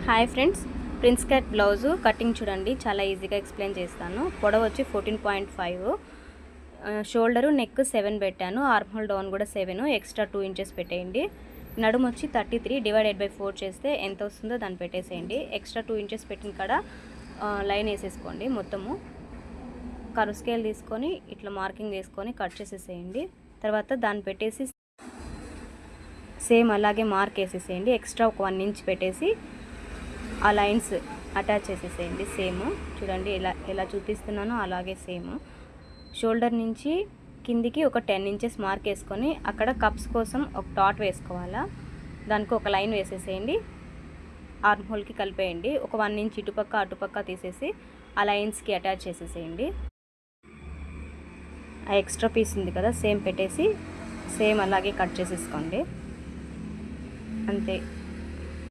Hi friends, prince cut blouse cutting చూడండి. చాలా ఈజీగా ఎక్స్ప్లెయిన్ చేస్తాను. పొడవు వచ్చి 14.5, షోల్డరు నెక్ 7 పెట్టాను, ఆర్మ్ హోల్ డౌన్ కూడా 7, ఎక్స్ట్రా 2 ఇంచెస్ పెట్టేయండి. నడుము వచ్చి 33 డివైడెడ్ బై 4 చేస్తే ఎంత వస్తుందో దాన్ని పెట్టేసేయండి. ఎక్స్ట్రా 2 ఇంచెస్ పెట్టిన కాడ లైన్ వేసేసుకోండి. మొత్తము కర్వ్ స్కేల్ తీసుకొని ఇట్లా మార్కింగ్ వేసుకొని కట్ చేసేసేయండి. తర్వాత దాన్ని పెట్టేసి సేమ్ అలాగే మార్క్ వేసేసేయండి. ఎక్స్ట్రా ఒక 1 ఇంచ్ పెట్టేసి ఆ లైన్స్ అటాచ్ చేసేసేయండి. సేమ్ చూడండి, ఎలా చూపిస్తున్నానో అలాగే సేమ్. షోల్డర్ నుంచి కిందికి ఒక 10 ఇంచెస్ మార్క్ వేసుకొని అక్కడ కప్స్ కోసం ఒక డాట్ వేసుకోవాలా. దానికి ఒక లైన్ వేసేసేయండి. ఆర్మ్ హోల్కి కలిపేయండి. ఒక 1 ఇంచ్ ఇటుపక్క అటుపక్క తీసేసి ఆ లైన్స్కి అటాచ్ చేసేసేయండి. ఆ ఎక్స్ట్రా పీస్ ఉంది కదా, సేమ్ పెట్టేసి సేమ్ అలాగే కట్ చేసేసుకోండి. అంతే.